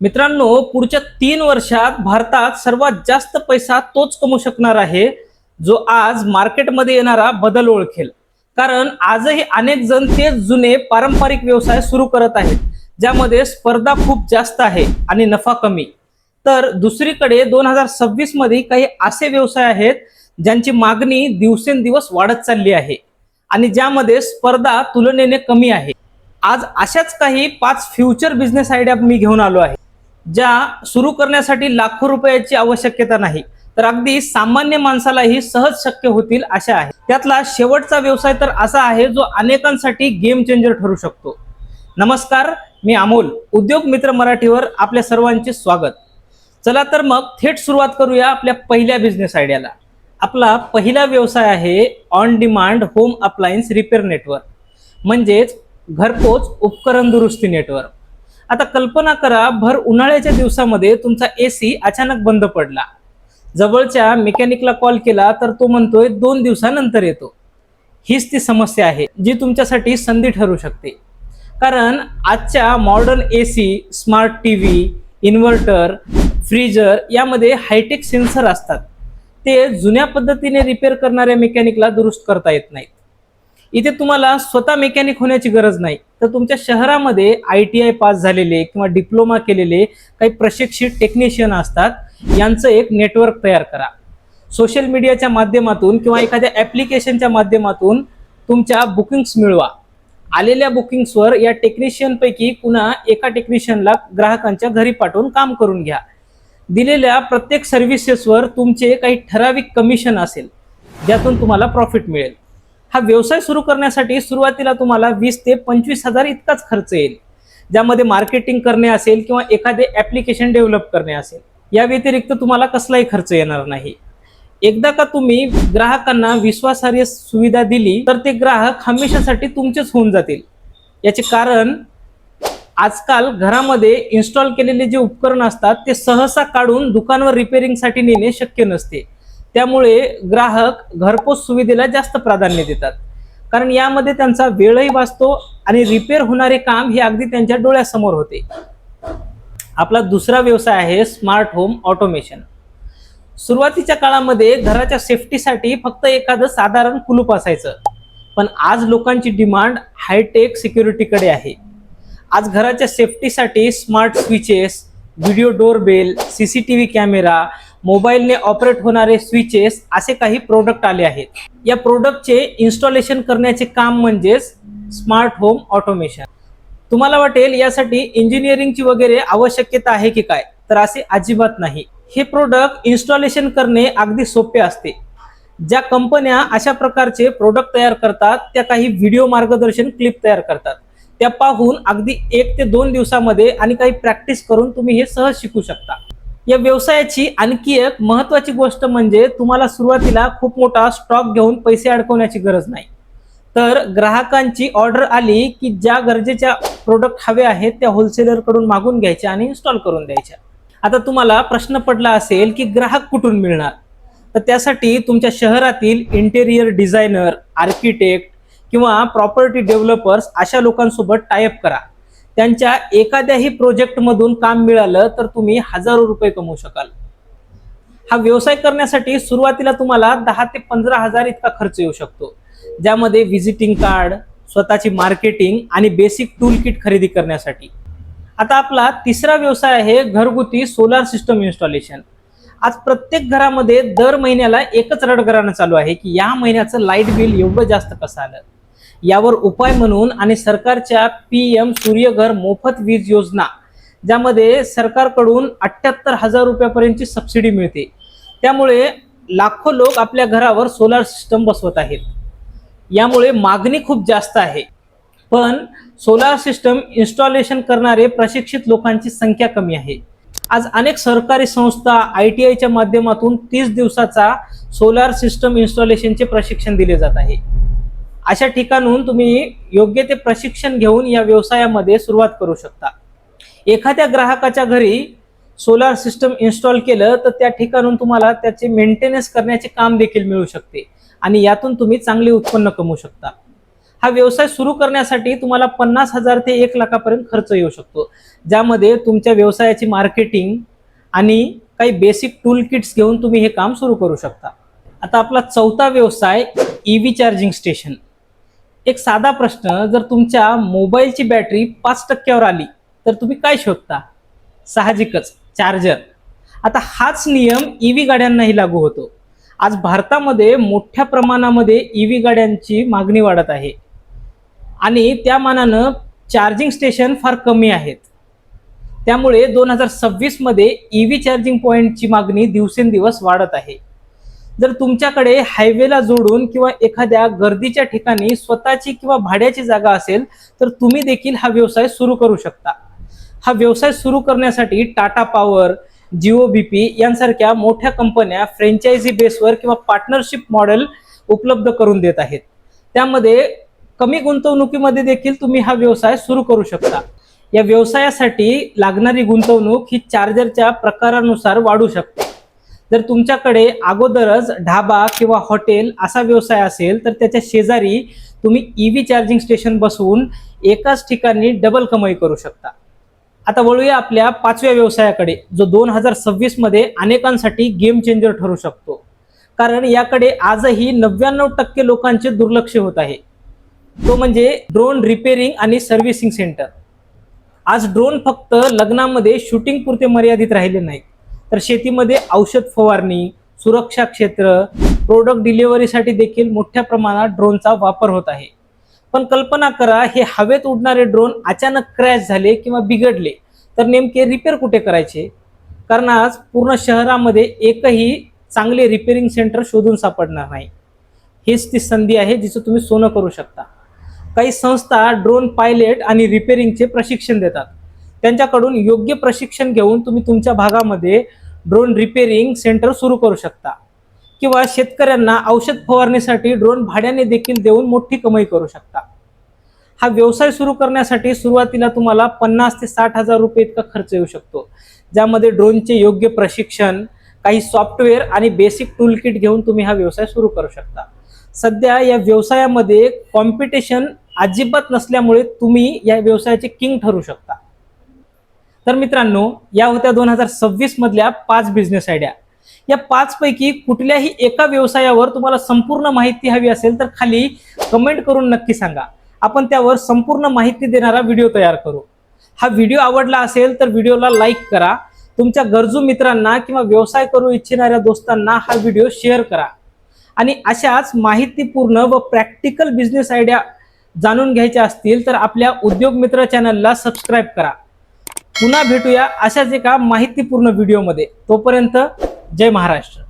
मित्रांनो, पुढच्या 3 वर्षात भारतात सर्वात जास्त पैसा तोच कमवू शकणार आहे जो आज मार्केटमध्ये येणारा बदल ओळखेल. कारण आजही अनेक जण तेच जुने पारंपरिक व्यवसाय सुरू करत आहेत ज्यामध्ये स्पर्धा खूप जास्त आहे आणि नफा कमी. तर दुसरीकडे 2026 मध्ये काही असे व्यवसाय आहेत ज्यांची मागणी दिवसेंदिवस वाढत चालली आहे आणि ज्यामध्ये स्पर्धा तुलनेने कमी आहे. आज अशाच काही 5 फ्युचर बिझनेस आयडिया मी घेऊन आलो आहे ज्या सुरू करण्यासाठी लाखो रुपयाची आवश्यकता नाही, तर अगदी सामान्य माणसालाही सहज शक्य होतील अशा आहे. त्यातला शेवटचा व्यवसाय तर असा आहे जो अनेकांसाठी गेम चेंजर ठरू शकतो. नमस्कार, मी अमोल. उद्योग मित्र मराठीवर आपल्या सर्वांचे स्वागत. चला तर मग थेट सुरुवात करूया आपल्या पहिल्या बिझनेस आयडियाला. आपला पहिला व्यवसाय आहे on demand home appliance repair network, म्हणजेच घरपोच उपकरण दुरुस्ती नेटवर्क. आता कल्पना करा, भर उन्हाळ्याच्या दिवसामध्ये तुमचा एसी अचानक बंद पडला. जवळच्या मेकॅनिकला कॉल केला तर तो म्हणतोय 2 दिवसानंतर येतो. हीच ती समस्या आहे जी तुमच्यासाठी संधी ठरू शकते. कारण आजच्या modern AC, smart TV, inverter, freezer यामध्ये हायटेक सेन्सर असतात. ते जुन्या पद्धतीने रिपेअर करणाऱ्या मेकॅनिकला दुरुस्त करता येत नाहीत. इथे तुम्हाला स्वतः मेकॅनिक होण्याची गरज नाही, तर तुमच्या शहरामध्ये ITI पास झालेले किंवा डिप्लोमा केलेले काही प्रशिक्षित टेक्निशियन असतात, यांचं एक नेटवर्क तयार करा. सोशल मीडियाच्या माध्यमातून किंवा एखाद्या ॲप्लिकेशनच्या माध्यमातून तुमच्या बुकिंग्स मिळवा. आलेल्या बुकिंग्सवर या टेक्निशियनपैकी कुणा एका टेक्निशियनला ग्राहकांच्या घरी पाठवून काम करून घ्या. दिलेल्या प्रत्येक सर्व्हिसेसवर तुमचे काही ठराविक कमिशन असेल ज्यातून तुम्हाला प्रॉफिट मिळेल. हा व्यवसाय सुरू करण्यासाठी सुरुवातीला तुम्हाला 20 ते 25 हजार इतकाच खर्च येईल, ज्यामध्ये मार्केटिंग करणे असेल किंवा एखादे ॲप्लिकेशन डेव्हलप करणे असेल. या व्यतिरिक्त तुम्हाला कसलाही खर्च येणार नाही. एकदा का तुम्ही ग्राहकांना विश्वासार्ह सुविधा दिली तर ते ग्राहक हमेशासाठी तुमचेच होऊन जातील. याचे कारण आजकाल घरामध्ये इन्स्टॉल केलेले जे उपकरण असतात ते सहसा काढून दुकानावर रिपेअरिंगसाठी नेणे शक्य नसते. त्यामुळे ग्राहक घरपोच सुविधेला जास्त प्राधान्य देतात, कारण यामध्ये त्यांचा वेळही वाचतो आणि रिपेअर होणारे काम हे अगदी त्यांच्या डोळ्यासमोर होते. आपला दुसरा व्यवसाय आहे स्मार्ट होम ऑटोमेशन. सुरुवातीच्या काळामध्ये घराच्या सेफ्टीसाठी फक्त एखादं साधारण कुलूप असायचं, पण आज लोकांची डिमांड हायटेक सिक्युरिटीकडे आहे. आज घराच्या सेफ्टीसाठी smart switches, video doorbell, CCTV camera, मोबाईलने ऑपरेट होणारे स्विचेस असे काही प्रोडक्ट आले आहेत. या प्रोडक्टचे इन्स्टॉलेशन करण्याचे काम म्हणजेच स्मार्ट होम ऑटोमेशन. तुम्हाला वाटेल यासाठी इंजिनिअरिंगची वगैरे आवश्यकता आहे की काय, तर असे अजिबात नाही. हे प्रोडक्ट इन्स्टॉलेशन करणे अगदी सोपे असते. ज्या कंपन्या अशा प्रकारचे प्रोडक्ट तयार करतात त्या काही व्हिडिओ मार्गदर्शन क्लिप तयार करतात. त्या पाहून अगदी 1 ते 2 दिवसामध्ये आणि काही प्रॅक्टिस करून तुम्ही हे सहज शिकू शकता. या व्यवसायाची आणखी एक महत्त्वाची गोष्ट म्हणजे तुम्हाला सुरुवातीला खूप मोठा स्टॉक घेऊन पैसे अडकवण्याची गरज नाही. तर ग्राहकांची ऑर्डर आली की ज्या गरजेच्या प्रोडक्ट हवे आहेत त्या होलसेलरकडून मागून घ्यायच्या आणि इन्स्टॉल करून द्यायच्या. आता तुम्हाला प्रश्न पडला असेल की ग्राहक कुठून मिळणार, तर त्यासाठी तुमच्या शहरातील इंटेरियर डिझायनर, आर्किटेक्ट किंवा प्रॉपर्टी डेव्हलपर्स अशा लोकांसोबत टायअप करा. त्यांच्या एखाद्याही प्रोजेक्टमधून काम मिळालं तर तुम्ही हजारो रुपये कमवू शकाल. हा व्यवसाय करण्यासाठी सुरुवातीला तुम्हाला 10 ते 15 हजार इतका खर्च येऊ शकतो, ज्यामध्ये व्हिजिटिंग कार्ड, स्वतःची मार्केटिंग आणि बेसिक टूल किट खरेदी करण्यासाठी. आता आपला तिसरा व्यवसाय आहे घरगुती सोलार सिस्टम इन्स्टॉलेशन. आज प्रत्येक घरामध्ये दर महिन्याला एकच रडगाणं चालू आहे की या महिन्याचं लाईट बिल एवढं जास्त कसं आलं. यावर उपाय म्हणून आणि सरकारच्या PM सूर्यघर मोफत वीज योजना, ज्यामध्ये सरकारकडून 78,000 रुपयापर्यंतची सबसिडी मिळते, त्यामुळे लाखो लोक आपल्या घरावर सोलार सिस्टम बसवत आहेत. यामुळे मागणी खूप जास्त आहे, पण सोलार सिस्टम इन्स्टॉलेशन करणारे प्रशिक्षित लोकांची संख्या कमी आहे. आज अनेक सरकारी संस्था ITIच्या माध्यमातून 30 दिवसाचा सोलार सिस्टम इन्स्टॉलेशनचे प्रशिक्षण दिले जात आहे. अशा ठिकाणून तुम्ही योग्य ते प्रशिक्षण घेऊन या व्यवसायामध्ये सुरुवात करू शकता. एखाद्या ग्राहकाच्या घरी सोलार सिस्टम इन्स्टॉल केलं तर त्या ठिकाणून तुम्हाला त्याचे मेंटेनन्स करण्याचे काम देखील मिळू शकते आणि यातून तुम्ही चांगले उत्पन्न कमवू शकता. हा व्यवसाय सुरू करण्यासाठी तुम्हाला 50,000 ते 1 लाखापर्यंत खर्च येऊ शकतो, ज्यामध्ये तुमच्या व्यवसायाची मार्केटिंग आणि काही बेसिक टूल किट्स घेऊन तुम्ही हे काम सुरू करू शकता. आता आपला चौथा व्यवसाय ईव्ही चार्जिंग स्टेशन. एक साधा प्रश्न, जर तुमच्या मोबाईलची बॅटरी 5% आली तर तुम्ही काय शोधता? साहजिकच चार्जर. आता हाच नियम ईव्ही गाड्यांनाही लागू होतो. आज भारतामध्ये मोठ्या प्रमाणामध्ये ईव्ही गाड्यांची मागणी वाढत आहे आणि त्या मानानं चार्जिंग स्टेशन फार कमी आहेत. त्यामुळे 2026 मध्ये ईव्ही चार्जिंग पॉइंटची मागणी दिवसेंदिवस वाढत आहे. जर तुमच्याकडे हायवेला जोडून किंवा एखाद्या गर्दीच्या ठिकाणी स्वतःची किंवा भाड्याची जागा असेल तर तुम्ही देखील हा व्यवसाय सुरू करू शकता. हा व्यवसाय सुरू करण्यासाठी टाटा पॉवर, जिओ बीपी यांसारख्या मोठ्या कंपन्या फ्रँचायझी बेसवर किंवा पार्टनरशिप मॉडेल उपलब्ध करून देत आहेत. त्यामध्ये कमी गुंतवणुकीमध्ये देखील तुम्ही हा व्यवसाय सुरू करू शकता. या व्यवसायासाठी लागणारी गुंतवणूक ही चार्जरच्या प्रकारानुसार वाढू शकते. जर तुमच्याकडे अगोदरच ढाबा किंवा हॉटेल असा व्यवसाय असेल तर त्याच्या शेजारी तुम्ही ईव्ही चार्जिंग स्टेशन बसवून एकाच ठिकाणी डबल कमाई करू शकता. आता वळूया आपल्या पाचव्या व्यवसायाकडे, जो 2026 मध्ये अनेकांसाठी गेम चेंजर ठरू शकतो, कारण याकडे आजही 99% लोकांचे दुर्लक्ष होत आहे. तो म्हणजे ड्रोन रिपेअरिंग आणि सर्व्हिसिंग सेंटर. आज ड्रोन फक्त लग्नामध्ये शूटिंग पुरते मर्यादित राहिले नाही, तर शेतीमध्ये औषध फवारणी, सुरक्षा क्षेत्र, प्रोडक्ट डिलिव्हरीसाठी देखील मोठ्या प्रमाणात ड्रोनचा वापर होत आहे. पण कल्पना करा, हे हवेत उडणारे ड्रोन अचानक क्रॅश झाले किंवा बिघडले तर नेमके रिपेअर कुठे करायचे? कारण आज पूर्ण शहरामध्ये एकही चांगले रिपेअरिंग सेंटर शोधून सापडणार नाही. हीच ती संधी आहे जिचं तुम्ही सोनं करू शकता. काही संस्था ड्रोन पायलट आणि रिपेअरिंगचे प्रशिक्षण देतात. त्यांच्याकडून योग्य प्रशिक्षण घेऊन तुम्ही तुमच्या भागामध्ये ड्रोन रिपेअरिंग सेंटर सुरू करू शकता किंवा शेतकऱ्यांना औषध फवारणीसाठी ड्रोन भाड्याने देखील देऊन मोठी कमाई करू शकता. हा व्यवसाय सुरू करण्यासाठी सुरुवातीला तुम्हाला 50 ते 60,000 रुपये इतका खर्च येऊ शकतो, ज्यामध्ये ड्रोनचे योग्य प्रशिक्षण, काही सॉफ्टवेअर आणि बेसिक टूल किट घेऊन तुम्ही हा व्यवसाय सुरू करू शकता. सध्या या व्यवसायामध्ये कॉम्पिटिशन अजिबात नसल्यामुळे तुम्ही या व्यवसायाचे किंग ठरू शकता. तर मित्रांनो, या होत्या 2026 मधल्या 5 बिझनेस आयडिया. या 5 पैकी कुठल्याही एका व्यवसायावर तुम्हाला संपूर्ण माहिती हवी असेल तर खाली कमेंट करून नक्की सांगा. आपण त्यावर संपूर्ण माहिती देणारा व्हिडिओ तयार करू. हा व्हिडिओ आवडला असेल तर व्हिडिओला लाईक करा. तुमच्या गरजू मित्रांना किंवा व्यवसाय करू इच्छिणाऱ्या दोस्तांना हा व्हिडिओ शेअर करा. आणि अशाच माहितीपूर्ण व प्रॅक्टिकल बिझनेस आयडिया जाणून घ्यायच्या असतील तर आपल्या उद्योग मित्र चॅनलला सबस्क्राईब करा. पुन्हा भेटूया अशाच एका माहितीपूर्ण व्हिडिओमध्ये. तोपर्यंत जय महाराष्ट्र.